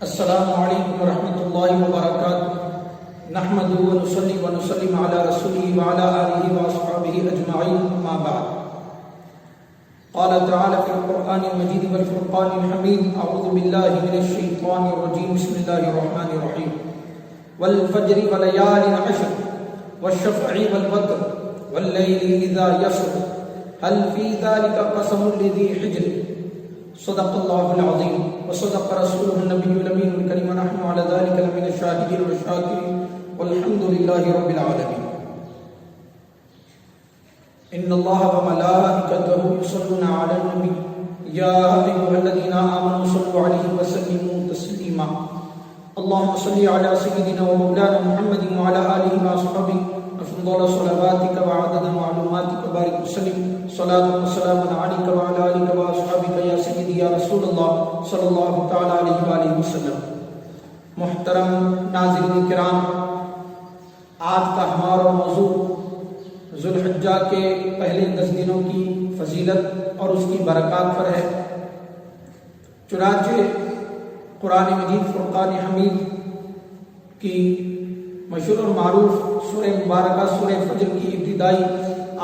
السلام علیکم ورحمۃ اللہ وبرکاتہ نحمده ونصلي ونسلم على رسوله وعلى آله واصحابه اجمعین اما بعد قال تعالی فی القرآن المجید والفرقان الحمید اعوذ باللہ من الشیطان الرجیم بسم اللہ الرحمن الرحیم والفجر وليال عشر والشفع والوتر واللیل اذا یسر هل فی ذلک قسم لذی حجر صدق اللہ العظیم وصدق رسولہ النبی الامین الکریم ونحن علی ذلک لمن الشاہدین والشاکرین والحمد للہ رب العالمین ان اللہ وملائکتہ یصلون علی النبی یا ایھا الذین آمنوا صلوا علیہ وسلموا تسلیما اللهم صل علی سیدنا ومولانا محمد وعلی آلہ واصحابہ افضل صلواتک وعدد معلوماتک بارک وسلم صلاۃ وسلام علیک وعلی آلک واصحابک یا سیدی یا رسول اللہ صلی اللہ تعالی علیہ وآلہ وسلم۔ محترم ناظرین کرام، آج کا ہمارا موضوع ذو الحجہ کے پہلے 10 دنوں کی فضیلت اور اس کی برکات پر ہے۔ چنانچہ قرآن مجید فرقان حمید کی مشہور اور معروف سورہ مبارکہ سورہ فجر کی ابتدائی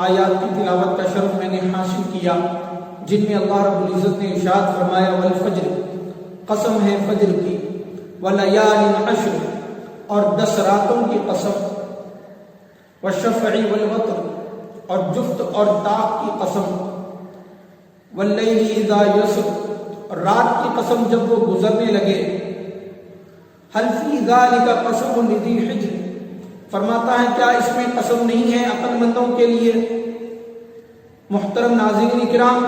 آیات کی تلاوت کا شرف میں نے حاصل کیا، جن میں اللہ رب العزت نے ارشاد فرمایا والفجر، قسم ہے فجر کی، ولیال عشر، اور 10 راتوں کی قسم، والشفع والوتر، اور جفت اور طاق کی قسم، واللیل اذا یسر، اور رات کی قسم جب وہ گزرنے لگے، هل فی ذلک قسم لذی حجر، فرماتا ہے کیا اس میں قسم نہیں ہے عقل مندوں کے لیے؟ محترم ناظرین کرام،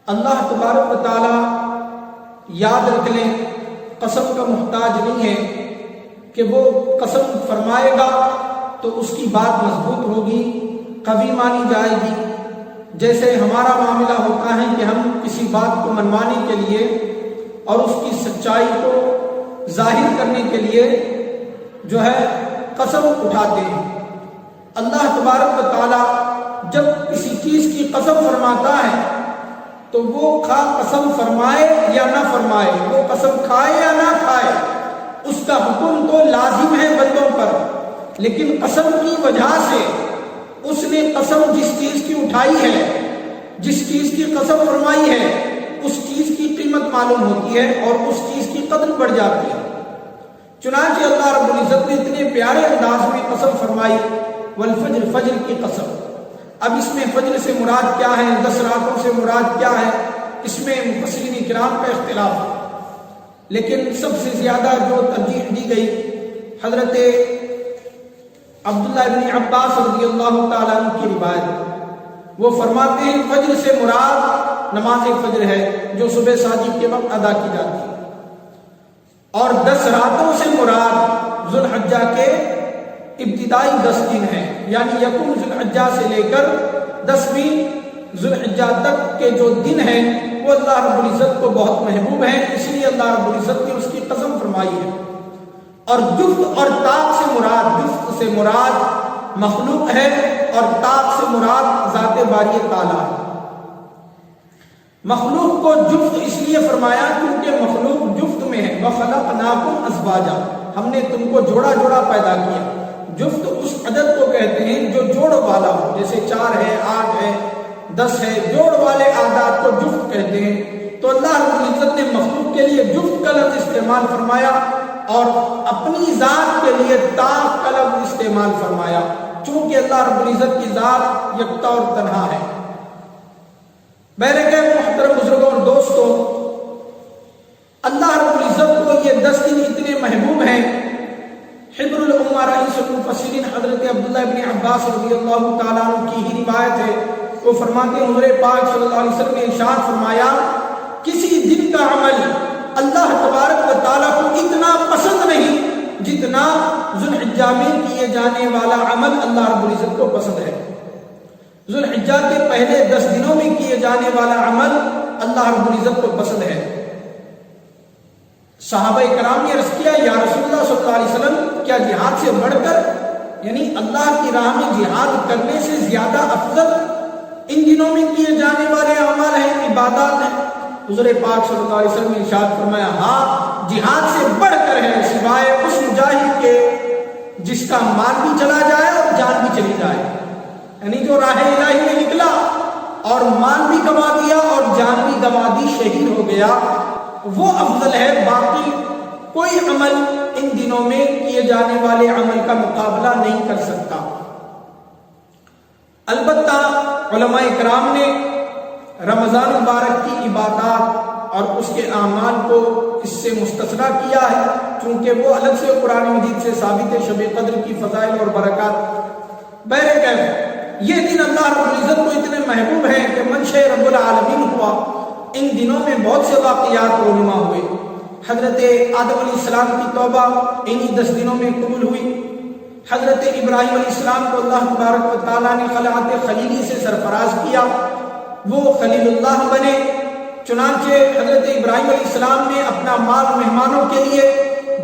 اللہ تبارک و تعالی یاد رکھ لیں قسم کا محتاج نہیں ہے کہ وہ قسم فرمائے گا تو اس کی بات مضبوط ہوگی، کبھی مانی جائے گی۔ جیسے ہمارا معاملہ ہوتا ہے کہ ہم کسی بات کو منوانے کے لیے اور اس کی سچائی کو ظاہر کرنے کے لیے جو ہے قسم اٹھاتے ہیں۔ اللہ تبارک و تعالی جب کسی چیز کی قسم فرماتا ہے تو وہ قسم فرمائے یا نہ فرمائے، وہ قسم کھائے یا نہ کھائے، اس کا حکم تو لازم ہے بندوں پر، لیکن قسم کی وجہ سے اس نے قسم جس چیز کی اٹھائی ہے، جس چیز کی قسم فرمائی ہے، اس چیز کی قیمت معلوم ہوتی ہے اور اس چیز کی قدر بڑھ جاتی ہے۔ چنانچہ اللہ رب العزت نے اتنے پیارے انداز میں قسم فرمائی والفجر، فجر کی قسم۔ اب اس میں فجر سے مراد کیا ہے، 10 راتوں سے مراد کیا ہے، اس میں مفسرین کرام کا اختلاف ہے، لیکن سب سے زیادہ جو ترجیح دی گئی حضرت عبداللہ ابن عباس رضی اللہ تعالیٰ عنہ کی روایت، وہ فرماتے ہیں فجر سے مراد نماز فجر ہے جو صبح صادق کے وقت ادا کی جاتی ہے، اور 10 راتوں سے مراد ذو الحجہ کے ابتدائی 10 دن ہیں، یعنی یکم ذو الحجہ سے لے کر 10ویں ذو الحجہ تک کے جو دن ہیں وہ اللہ رب العزت کو بہت محبوب ہیں، اس لیے اللہ رب العزت نے اس کی قسم فرمائی ہے۔ اور جفت اور طاق سے مراد، جفت سے مراد مخلوق ہے اور طاق سے مراد ذات باری تعالیٰ ہے۔ مخلوق کو جفت اس لیے فرمایا کیونکہ مخلوق جفت میں ہے، وَخَلَقْنَاكُمْ أَزْوَاجًا، ہم نے تم کو جوڑا جوڑا پیدا کیا۔ جفت اس عدد کو کہتے ہیں جو جوڑ والا ہو، جیسے 4 ہے، 8 ہے، 10 ہے، جوڑ والے اعداد کو جفت کہتے ہیں۔ تو اللہ رب العزت نے مخلوق کے لیے جفت کا لفظ استعمال فرمایا اور اپنی ذات کے لیے طاق کا لفظ استعمال فرمایا، چونکہ اللہ رب العزت کی ذات یکتا اور تنہا ہے۔ میرے محترم بزرگوں اور دوستوں، اللہ رب العزت کو یہ 10 دن اتنے محبوب ہیں۔ حبر الامہ رئیس المفسرین حضرت عبداللہ ابن عباس رضی اللہ تعالیٰ عنہ کی ہی روایت ہے، وہ فرماتے ہیں حضور پاک صلی اللہ علیہ وسلم نے ارشاد فرمایا کسی دن کا عمل اللہ تبارک و تعالیٰ کو اتنا پسند نہیں جتنا ذو الحجہ میں کیے جانے والا عمل اللہ رب العزت کو پسند ہے۔ ذو الحجہ کے پہلے 10 دنوں میں کیے جانے والا عمل اللہ رب العزت کو پسند ہے۔ صحابہ کرام نے عرض کیا یا رسول اللہ صلی اللہ علیہ وسلم، کیا جہاد سے بڑھ کر، یعنی اللہ کی راہ میں جہاد کرنے سے زیادہ افضل ان دنوں میں کیے جانے والے اعمال ہیں، عبادات ہیں؟ حضور پاک صلی اللہ علیہ وسلم نے ارشاد فرمایا ہاں جہاد سے بڑھ کر ہے سوائے اس مجاہد کے جس کا مال بھی چلا جائے اور جان بھی چلی جائے، یعنی جو راہ الہی میں نکلا اور مال بھی گوا دیا اور جان بھی گوا دی، شہید ہو گیا، وہ افضل ہے۔ باقی کوئی عمل ان دنوں میں کیے جانے والے عمل کا مقابلہ نہیں کر سکتا۔ البتہ علماء کرام نے رمضان مبارک کی عبادات اور اس کے اعمال کو اس سے مستثنیٰ کیا ہے، چونکہ وہ الگ سے قرآن مجید سے ثابت ہے شب قدر کی فضائل اور برکات۔ بہرکیف یہ دن اللہ رب العزت کو اتنے محبوب ہیں کہ منشأ رب العالمین ہوا۔ ان دنوں میں بہت سے واقعات رونما ہوئے۔ حضرت آدم علیہ السلام کی توبہ انہی 10 دنوں میں قبول ہوئی۔ حضرت ابراہیم علیہ السلام کو اللہ تبارک و تعالیٰ نے خلعت خلیلی سے سرفراز کیا، وہ خلیل اللہ بنے۔ چنانچہ حضرت ابراہیم علیہ السلام نے اپنا مال مہمانوں کے لیے،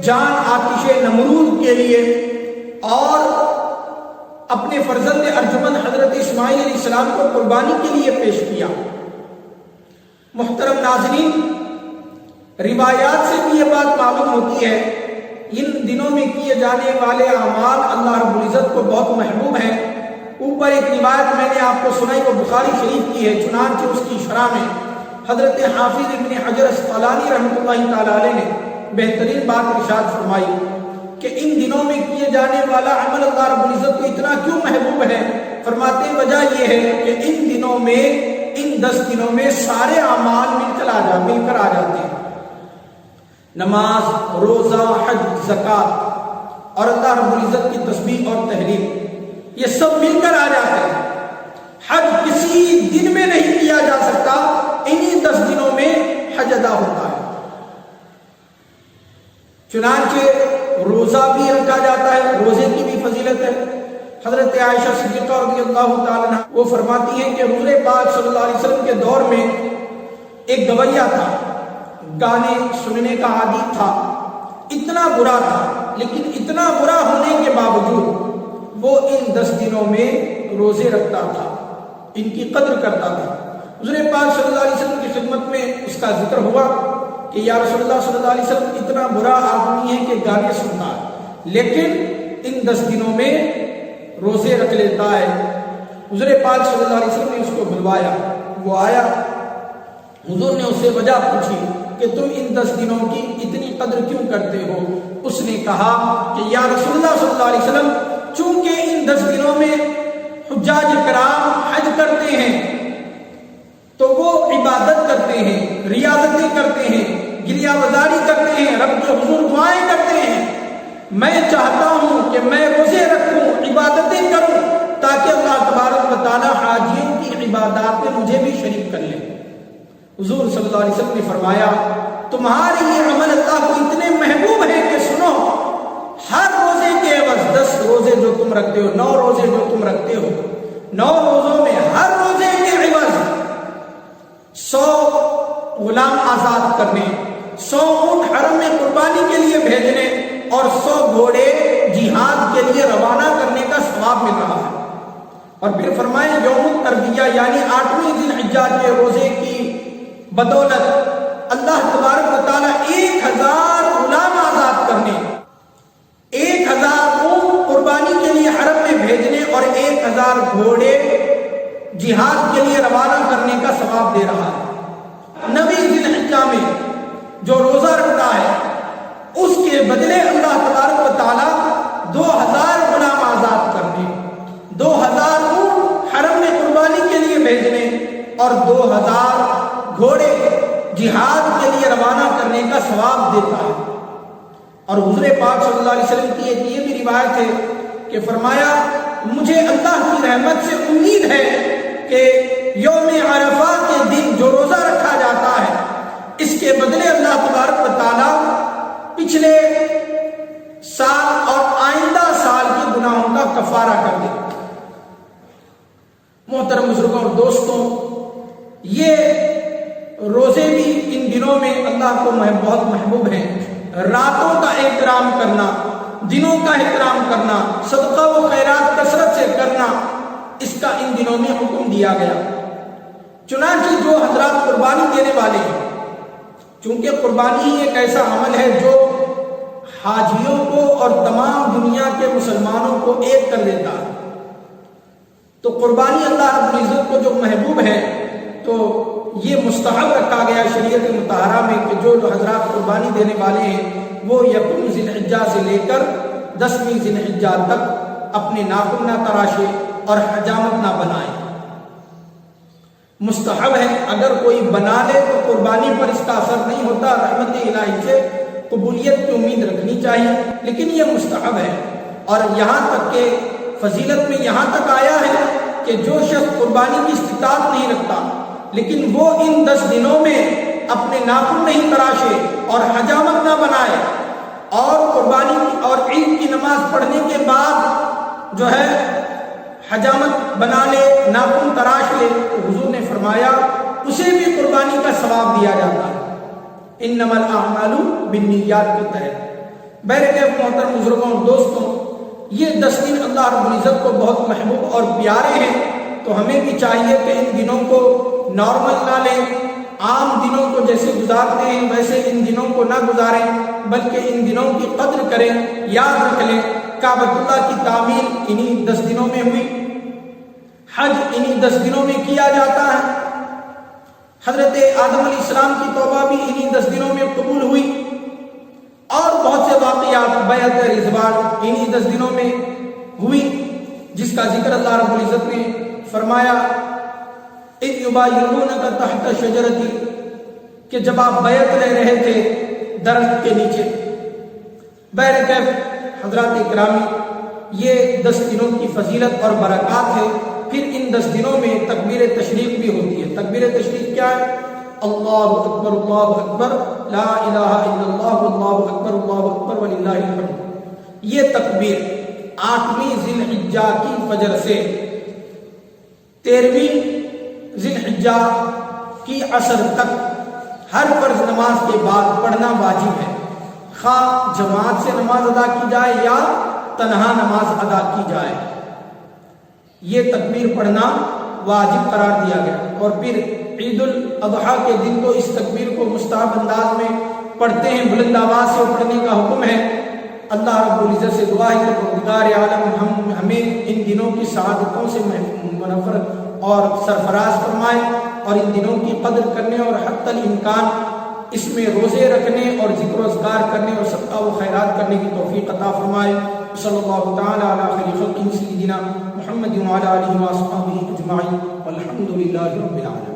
جان آتش نمرود کے لیے اور اپنے فرزند ارجمند حضرت اسماعیل علیہ السلام کو قربانی کے لیے پیش کیا۔ محترم ناظرین، روایات سے بھی یہ بات معلوم ہوتی ہے ان دنوں میں کیے جانے والے اعمال اللہ رب العزت کو بہت محبوب ہیں۔ اوپر ایک روایت میں نے آپ کو سنائی، وہ بخاری شریف کی ہے، چنانچہ اس کی شرح میں حضرت حافظ ابن حجر اسقلانی رحمۃ اللہ تعالی علیہ نے بہترین بات ارشاد فرمائی کہ ان دنوں میں کیے جانے والا عمل اللہ رب العزت کو اتنا کیوں محبوب ہے؟ فرماتے ہیں وجہ یہ ہے کہ ان دنوں میں، ان 10 دنوں میں سارے اعمال مل کر آ جاتے ہیں۔ نماز، روزہ، حج، زکوٰۃ اور اللہ رب العزت کی تسبیح اور تحلیل، یہ سب مل کر آ جاتے ہیں۔ حج کسی دن میں نہیں کیا جا سکتا، انہی 10 دنوں میں حج ادا ہوتا ہے۔ چنانچہ روزہ بھی رکھا جاتا ہے، روزے کی بھی فضیلت ہے۔ حضرت عائشہ صدیقہ رضی اللہ تعالیٰ عنہ وہ فرماتی ہیں کہ حضور پاک صلی اللہ علیہ وسلم کے دور میں ایک گویہ تھا، گانے سننے کا عادی تھا، اتنا برا تھا، لیکن اتنا برا ہونے کے باوجود وہ ان 10 دنوں میں روزے رکھتا تھا، ان کی قدر کرتا تھا۔ حضور پاک صلی اللہ علیہ وسلم کی خدمت میں اس کا ذکر ہوا کہ یا رسول اللہ صلی اللہ علیہ وسلم اتنا برا آدمی ہے کہ گانے سنتا ہے، لیکن ان 10 دنوں میں روزے رکھ لیتا ہے۔ حضور پاک صلی اللہ علیہ وسلم نے اس کو بلوایا، وہ آیا، حضور نے اس سے وجہ پوچھی کہ تم ان 10 دنوں کی اتنی قدر کیوں کرتے ہو؟ اس نے کہا کہ یا رسول اللہ صلی اللہ علیہ وسلم، چونکہ ان 10 دنوں میں حجاج کرام حج کرتے ہیں تو وہ عبادت کرتے ہیں، ریاضتیں کرتے ہیں، گریہ وزاری کرتے ہیں، رب کے حضور دعائیں کرتے ہیں۔ میں چاہتا ہوں کہ میں روزے رکھوں، عبادتیں کروں، تاکہ اللہ تبارک و تعالی حاجیوں کی عبادات میں مجھے بھی شریک کر لے۔ حضور صلی اللہ علیہ وسلم نے فرمایا تمہارے یہ عمل اللہ کو اتنے محبوب ہیں کہ سنو، ہر روزے کے عوض 10 روزے جو تم رکھتے ہو، 9 روزے جو تم رکھتے ہو، 9 روزوں میں ہر روزے کے عوض 100 غلام آزاد کرنے، 100 اونٹ حرم میں قربانی کے لیے بھیجنے اور 100 گھوڑے جہاد کے لیے روانہ کرنے کا ثواب مل رہا ہے۔ اور پھر فرمائے یوم الترویہ یعنی 8ویں ذی الحجہ کے روزے کی بدولت اللہ تبارک و تعالیٰ 1000 غلام آزاد کرنے، 1000 اونٹ قربانی کے لیے حرم میں بھیجنے اور 1000 گھوڑے جہاد کے لیے روانہ کرنے کا ثواب دے رہا ہے۔ 9ویں ذی الحجہ میں جو روزہ رکھتا ہے اس کے بدلے اللہ تبارک و تعالیٰ 2000 غلام آزاد کرنے، 2000 اونٹ حرم میں قربانی کے لیے بھیجنے اور 2000 گھوڑے جہاد کے لیے روانہ کرنے کا ثواب دیتا ہے۔ اور حضور پاک صلی اللہ علیہ وسلم کی ایک یہ بھی روایت ہے کہ فرمایا مجھے اللہ کی رحمت سے امید ہے کہ یوم عرفہ کے دن جو روزہ رکھا جاتا ہے اس کے بدلے اللہ تبارک و تعالیٰ پچھلے سال اور آئندہ سال کے گناہوں کا کفارہ کر دے۔ محترم بزرگوں اور دوستوں، یہ روزے بھی ان دنوں میں اللہ کو بہت محبوب ہیں۔ راتوں کا احترام کرنا، دنوں کا احترام کرنا، صدقہ و خیرات کثرت سے کرنا، اس کا ان دنوں میں حکم دیا گیا۔ چنانچہ جو حضرات قربانی دینے والے ہیں چونکہ قربانی ہی ایک ایسا عمل ہے جو حاجیوں کو اور تمام دنیا کے مسلمانوں کو ایک کر دیتا ہے. تو قربانی اللہ رب العزت کو جو محبوب ہے تو یہ مستحب رکھا گیا شریعت مطہرہ میں کہ جو حضرات قربانی دینے والے ہیں وہ یکم ذی الحجہ سے لے کر 10ویں ذی الحجہ تک اپنے ناخن نہ تراشے اور حجامت نہ بنائے. مستحب ہے، اگر کوئی بنا لے تو قربانی پر اس کا اثر نہیں ہوتا، رحمت الہی سے قبولیت کی امید رکھنی چاہیے، لیکن یہ مستحب ہے. اور یہاں تک کہ فضیلت میں یہاں تک آیا ہے کہ جو شخص قربانی کی استطاعت نہیں رکھتا لیکن وہ ان 10 دنوں میں اپنے ناخن نہیں تراشے اور حجامت نہ بنائے اور قربانی اور عید کی نماز پڑھنے کے بعد جو ہے حجامت بنا لے، ناخن تراش لے، تو حضور نے فرمایا اسے بھی قربانی کا ثواب دیا جاتا ہے. انما الاعمال بالنیات کے تحت. بہرکیف محترم بزرگوں اور دوستوں، یہ 10 دن اللہ رب العزت کو بہت محبوب اور پیارے ہیں، تو ہمیں بھی چاہیے کہ ان دنوں کو نارمل نہ لیں، عام دنوں کو جیسے گزارتے ہیں ویسے ان دنوں کو نہ گزاریں، بلکہ ان دنوں کی قدر کریں. یاد رکھ لیں کعبۃ اللہ کی تعمیر انہی 10 دنوں میں ہوئی، حج انہی 10 دنوں میں کیا جاتا ہے، حضرت آدم علیہ السلام کی توبہ بھی انہی 10 دنوں میں قبول ہوئی، اور بہت سے واقعات بیعت رضوان انہی 10 دنوں میں ہوئی، جس کا ذکر اللہ رب العزت نے فرمایا اذ یبایعونک تحت شجرۃ، کہ جب آپ بیعت لے رہے تھے درخت کے نیچے. بہرکیف حضرات اکرامی، یہ 10 دنوں کی فضیلت اور برکات ہے. پھر ان 10 دنوں میں تکبیر تشریق بھی ہوتی ہے. تکبیر تشریق کیا ہے؟ اللہ اکبر لا الہ الا اللہ اللہ اکبر وللہ الحمد. یہ تکبیر 8ویں ذی الحجہ کی فجر سے 13ویں ذی الحجہ کی عصر تک ہر فرض نماز کے بعد پڑھنا واجب ہے، خواہ جماعت سے نماز ادا کی جائے یا تنہا نماز ادا کی جائے. یہ تکبیر پڑھنا واجب قرار دیا گیا. اور پھر عید الاضحیٰ کے دن تو اس تکبیر کو مستحب انداز میں پڑھتے ہیں، بلند آواز سے پڑھنے کا حکم ہے. اللہ رب العزت سے دعا ہے کہ پروردگار عالم ہمیں ان دنوں کی سعادتوں سے منور اور سرفراز فرمائے، اور ان دنوں کی قدر کرنے اور حتی الامکان اس میں روزے رکھنے اور ذکر و اذکار کرنے اور صدقہ و خیرات کرنے کی توفیق عطا فرمائے. صلی اللہ تعالی علی خیر خلقہ سیدنا محمد وعلی آلہ واصحابہ اجمعین والحمد للہ رب العالمین.